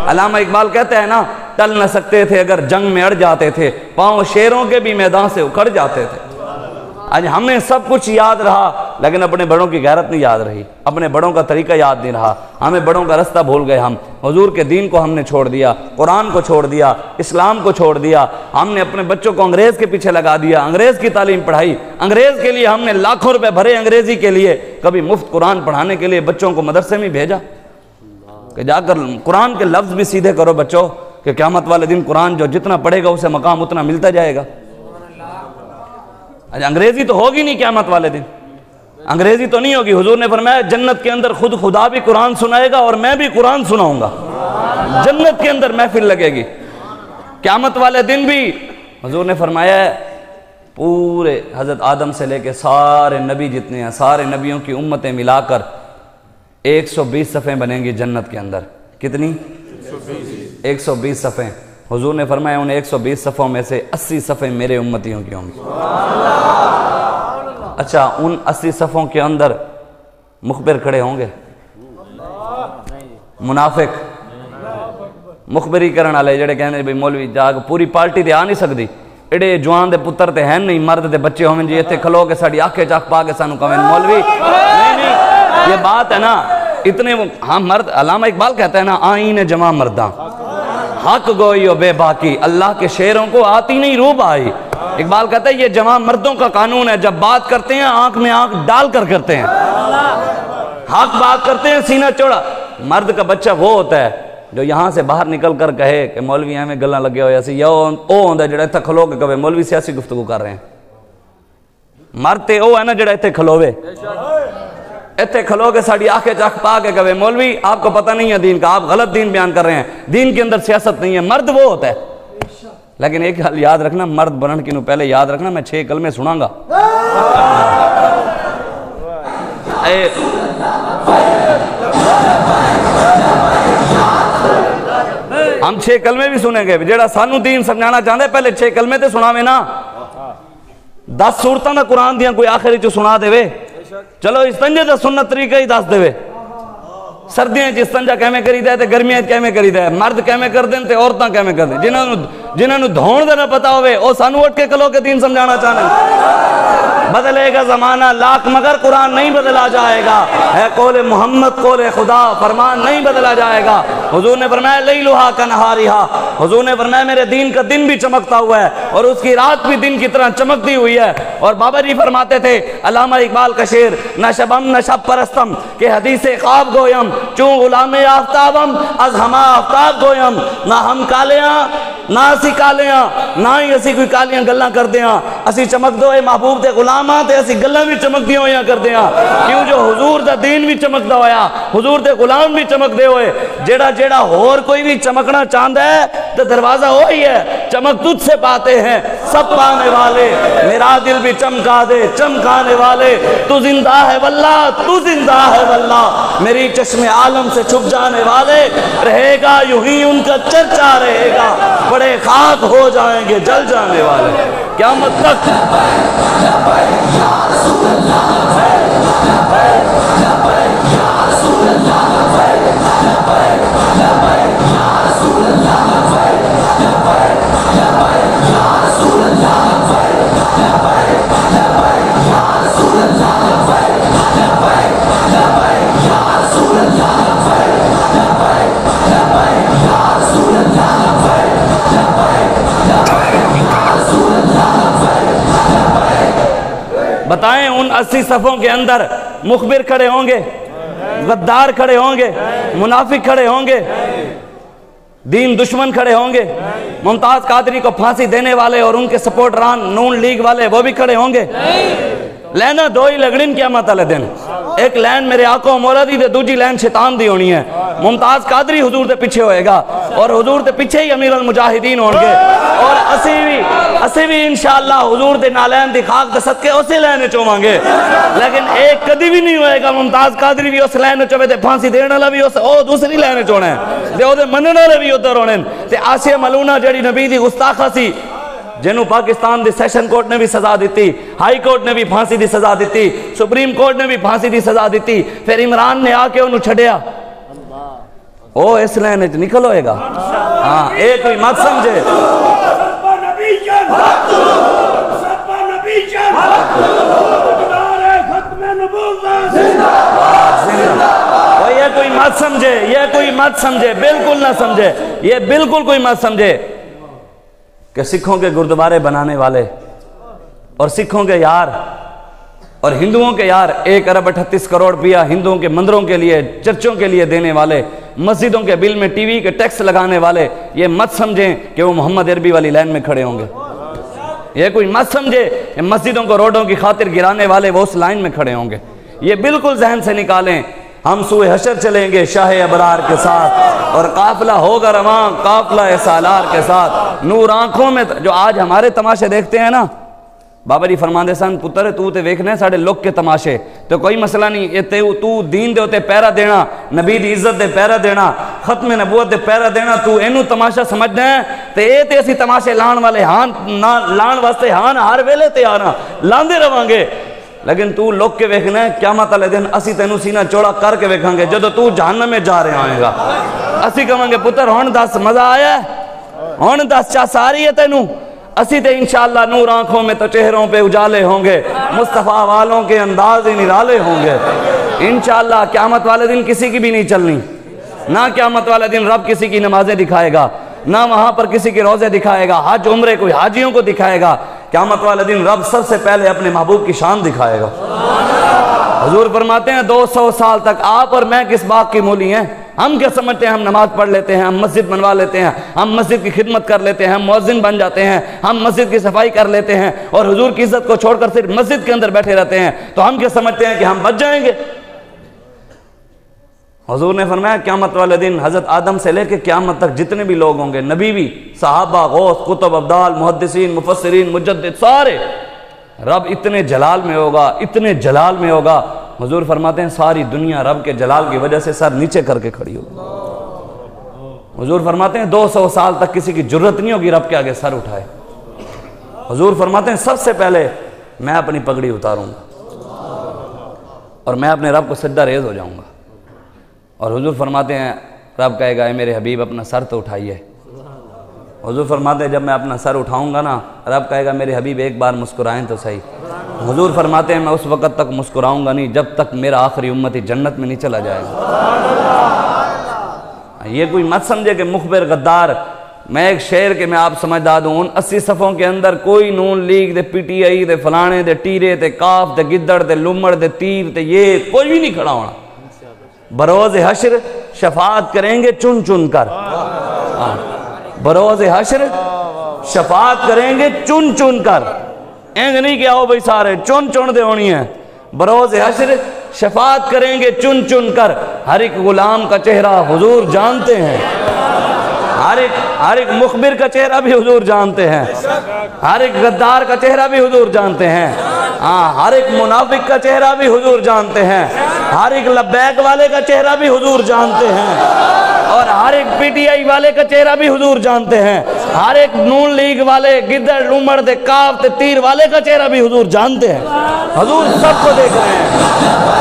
علامہ اقبال کہتے ہیں نا، ٹل نہ سکتے تھے اگر جنگ میں اڑ جاتے تھے، پاؤں شیروں کے بھی میدان سے اکھڑ جاتے تھے۔ آج ہمیں سب کچھ یاد رہا لیکن اپنے بڑوں کی غیرت نہیں یاد رہی، اپنے بڑوں کا طریقہ یاد نہیں رہا، ہمیں بڑوں کا رستہ بھول گئے، ہم حضور کے دین کو ہم نے چھوڑ دیا، قرآن کو چھوڑ دیا، اسلام کو چھوڑ دیا، ہم نے اپنے بچوں کو انگریز کے پیچھے لگا دیا، انگریز کی تعلیم پڑھائی، انگریز کے لیے ہم نے لاکھوں روپے بھرے انگریزی کے لیے، کبھی مفت قرآن پڑھانے کے لیے بچوں کو مدرسے میں بھیجا کہ جا کر قرآن کے لفظ بھی سیدھے کرو بچوں کہ قیامت والے دن قرآن جو جتنا پڑھے گا اسے مقام اتنا ملتا جائے گا۔ انگریزی تو ہوگی نہیں قیامت والے دن، انگریزی تو نہیں ہوگی۔ حضور نے فرمایا جنت کے اندر خود خدا بھی قرآن سنائے گا اور میں بھی قرآن سناؤں گا، جنت کے اندر محفل لگے گی۔ قیامت والے دن بھی حضور نے فرمایا ہے پورے حضرت آدم سے لے کے سارے نبی جتنے ہیں، سارے نبیوں کی امتیں ملا کر 120 صفحیں بنیں گی جنت کے اندر۔ کتنی؟ 120 صفحیں۔ حضور نے فرمایا ان 120 صفحوں میں سے 80 صفحیں میرے امتیوں کی ہوں گی۔ اچھا ان 80 صفحوں کے اندر مخبر کھڑے ہوں گے؟ منافق مخبری کرن والے جڑے کہنے بھئی مولوی جاگ پوری پارٹی تے آ نہیں سکتی، ایڈے جوان دے پتر تے ہیں نہیں، مرد دے بچے ہوئے جی ایتھے کھلو کے ساڑی آنکھیں چاک پا کے سانو کہیں مولوی نہیں، یہ بات ہے نا اتنے ہم مرد۔ علامہ اقبال کہتا ہے نا آئین جمع مرداں حق گوئی و بے باقی، اللہ کے شعروں کو آتی نہیں روح آئی۔ اقبال کہتا ہے یہ جمع مردوں کا قانون ہے، جب بات کرتے ہیں آنکھ میں آنکھ ڈال کر کرتے ہیں، حق بات کرتے ہیں سینہ چوڑا۔ مرد کا بچہ وہ ہوتا ہے جو یہاں سے باہر نکل کر کہے کہ مولوی ہمیں گلاں لگے ہوئے ایسی، یا او ہوندہ جڑا اتھا کھلو کے کہے مولوی سیاسی گفتگو کر رہے ہیں۔ مرد تے او ہے نا جڑا اتھے کھلوے، اتھے کھلو کے ساڑی آنکھیں چاک پا کے کہے مولوی آپ کو پتہ نہیں ہے دین کا، آپ غلط دین بیان کر رہے ہیں، دین کے اندر سیاست نہیں ہے۔ مرد وہ ہوتا ہے۔ لیکن ایک حال یاد رکھنا، مرد بنن کی نو پہلے یاد رکھنا میں 6 کلمے سناں گا۔ ہم 6 کلمے بھی سنیں گے، جیڑا سانو دین سمجھانا چاہتے پہلے 6 کلمے تے سناویں نا، 10 صورتاں دا قرآن دیاں کوئی آخری چو سنا دے وے، چلو استنجے دا سنت طریقہ ہی 10 دے وے۔ سردیاں استنجا کیمیں کری دے تے گرمیاں کیمیں کری دے، مرد کیمیں کر دیں تے عورتاں کیمیں کر دیں، جنہاں نو دھون دے نہ پتا ہوئے او سانو اٹھ کے کلو کے دین سمجھانا چاہنے۔ بدلے گا زمانہ لاکھ مگر قرآن نہیں بدلا جائے گا، ہے قول محمد قول خدا، فرمان نہیں بدلا جائے گا۔ حضور نے فرمایا لیلھا کنہارھا، حضور نے فرمایا میرے دین کا دن بھی چمکتا ہوا ہے اور اس کی رات بھی دن کی طرح چمکتی ہوئی ہے۔ اور بابا جی فرماتے تھے علامہ اقبال کا شعر، نہ شبم نہ شب پرستم کہ حدیث خواب گویم، چون غلام آفتابم از ہما آفتاب گویم، نہ ہم کالیاں نہ اسی کالیاں، نہ ہی اسی کوئی کالیاں گلاں کر دیاں، اسی چمک دو اے محبوب دے غلاماں تے اسی گلاں بھی چمک دیاں ہویاں کر دیاں، کیوں جو حضور دا دین بھی چمکدا ہویا، حضور دے غلام بھی چمک دے ہوئے۔ جیڑا اور کوئی بھی چمکنا چاہتا ہے تو دروازہ وہی ہے، چمک تجھ سے پاتے ہیں سب پانے والے، میرا دل بھی چمکا دے چمکانے والے، تو زندہ ہے واللہ تو زندہ ہے واللہ، میری چشم عالم سے چھپ جانے والے، رہے گا یوں ہی ان کا چرچا رہے گا، بڑے خاک ہو جائیں گے جل جانے والے قیامت تک۔ بتائیں ان 80 صفوں کے اندر مخبر کھڑے ہوں گے، غدار کھڑے ہوں گے، منافق کھڑے ہوں گے، دین دشمن کھڑے ہوں گے، ممتاز قادری کو پھانسی دینے والے اور ان کے سپورٹران نون لیگ والے وہ بھی کھڑے ہوں گے۔ لینا دو ہی لگڑن قیامت والے دن، ایک لین میرے آقا مولا دی دے دوجی لین شیطان دی ہونی ہے۔ ممتاز قادری حضور دے پیچھے ہوئے گا اور حضور دے پیچھے ہی امیر المجاہدین ہوں گے، اور اسی بھی انشاءاللہ حضور دے نالین دی خاک دے صدقے اسی لینے چوہاں گے۔ لیکن ایک کدی بھی نہیں ہوئے گا ممتاز قادری بھی اس لینے چوہے تے پھانسی دینے والا بھی دوسری لینے چوہنے ہیں، دے او دے منن والے بھی ادھر ہونے تے آسیہ ملونہ جڑی نبی دی گستاخہ سی، جنہوں پاکستان دی سیشن کورٹ نے بھی سزا دیتی، ہائی کورٹ نے بھی پھانسی دی سزا دیتی، سپریم کورٹ نے بھی پھانسی دی سزا دیتی، پھر عمران نے آ کے انہوں چھڑیا، او اس لائن وچ نکل ہوئے گا. ہاں اے کوئی مت سمجھے سبا نبی جان سبا نبی جان نعرہ ختم نبوت زندہ باد. یہ کوئی مت سمجھے, یہ کوئی مت سمجھے, بالکل نہ سمجھے, یہ بالکل کوئی مت سمجھے کہ سکھوں کے گردوارے بنانے والے اور سکھوں کے یار اور ہندوؤں کے یار 1 ارب 38 کروڑ روپیہ ہندوؤں کے مندروں کے لیے, چرچوں کے لیے دینے والے, مسجدوں کے بل میں ٹی وی کے ٹیکس لگانے والے, یہ مت سمجھیں کہ وہ محمد عربی والی لائن میں کھڑے ہوں گے. یہ کوئی مت سمجھے کہ مسجدوں کو روڈوں کی خاطر گرانے والے وہ اس لائن میں کھڑے ہوں گے. یہ بالکل ذہن سے نکالیں. ہم سوئے حشر چلیں گے شاہ ابرار کے ساتھ اور قافلہ ہوگا رواں قافلہ سالار کے ساتھ. نور آنکھوں میں جو آج ہمارے تماشے دیکھتے ہیں نا, بابا جی فرماندے سن پتر تو تے ویکھنے ساڑے لوگ کے تماشے تو کوئی مسئلہ نہیں. یہ تو دین دے ہوتے پیرا دینا, نبی دی عزت دے پیرا دینا, ختم نبوت دے پیرا دینا, تو اینو تماشا سمجھنا ہے تے اے تے اسی تماشے لان والے ہاں نہ لان واسطے ہاں ہر ویلے تے آنا لاندے رہاں گے. لیکن تو لوگ کے ویکھنا ہے قیامت والے دن اسی تینوں سینہ چوڑا کر کے ویکھاں گے جدو تو جہنم میں جا رہے آئے گا. اسی کہیں گے پتر ہون دس مزہ آیا ہے, ہون دس چاہ ساری ہے تینوں. اسی تے انشاءاللہ نور آنکھوں میں تو چہروں پہ اجالے ہوں گے, مصطفیٰ والوں کے انداز نرالے ہوں گے انشاءاللہ. قیامت والے دن کسی کی بھی نہیں چلنی, نہ قیامت والے دن رب کسی کی نمازیں دکھائے گا, نہ وہاں پر کسی کے روزے دکھائے گا, حج عمرے کوئی حاجیوں کو دکھائے گا. قیامت والے دن رب سب سے پہلے اپنے محبوب کی شان دکھائے گا. حضور فرماتے ہیں 200 سال تک آپ اور میں کس باغ کی مولی ہیں. ہم کیا سمجھتے ہیں ہم نماز پڑھ لیتے ہیں, ہم مسجد بنوا لیتے ہیں, ہم مسجد کی خدمت کر لیتے ہیں, ہم مؤذن بن جاتے ہیں, ہم مسجد کی صفائی کر لیتے ہیں اور حضور کی عزت کو چھوڑ کر صرف مسجد کے اندر بیٹھے رہتے ہیں, تو ہم کیا سمجھتے ہیں کہ ہم بچ جائیں گے. حضور نے فرمایا قیامت والے دن حضرت آدم سے لے کے قیامت تک جتنے بھی لوگ ہوں گے, نبی بھی, صحابہ, غوث, قطب, ابدال, محدثین, مفسرین, مجدد, سارے, رب اتنے جلال میں ہوگا, اتنے جلال میں ہوگا. حضور فرماتے ہیں ساری دنیا رب کے جلال کی وجہ سے سر نیچے کر کے کھڑی ہوگی. حضور فرماتے ہیں 200 سال تک کسی کی جرت نہیں ہوگی رب کے آگے سر اٹھائے. حضور فرماتے ہیں سب سے پہلے میں اپنی پگڑی اتاروں گا اور میں اپنے رب کو سجدہ ریز ہو جاؤں گا. اور حضور فرماتے ہیں رب کہے گا اے میرے حبیب اپنا سر تو اٹھائیے. حضور فرماتے ہیں جب میں اپنا سر اٹھاؤں گا نا, رب کہے گا میرے حبیب ایک بار مسکرائیں تو صحیح. حضور فرماتے ہیں میں اس وقت تک مسکراؤں گا نہیں جب تک میرا آخری امتی جنت میں نہیں چلا جائے گا. یہ کوئی مت سمجھے کہ مخبر غدار. میں ایک شعر کے میں آپ سمجھدا دوں, ان 80 صفوں کے اندر کوئی نون league they P T I دے فلانے دے ٹیرے دے کاف دے گدڑ دے لمڑ دے تیر دے یہ کوئی بھی نہیں کھڑا ہونا. بروز حشر شفاعت کریں گے چن چن کر, بروز حشر شفاعت کریں گے چن چن کر. اینگ نہیں کہ آؤ بھئی سارے چن چن دے ہونی ہے. بروز حشر شفاعت کریں گے چن چن کر. ہر ایک غلام کا چہرہ حضور جانتے ہیں, ہر ایک مخبر کا چہرہ بھی حضور جانتے ہیں, ہر ایک غدار کا چہرہ بھی حضور جانتے ہیں, ہر ایک منافق کا چہرہ بھی حضور جانتے ہیں, ہر ایک لبیک والے کا چہرہ بھی حضور جانتے ہیں, اور ہر ایک پی ٹی آئی والے کا چہرہ بھی حضور جانتے ہیں, ہر ایک نون لیگ والے گدڑ لمڑ دے کاف تے تیر والے کا چہرہ بھی حضور جانتے ہیں. حضور سب کو دیکھ رہے ہیں.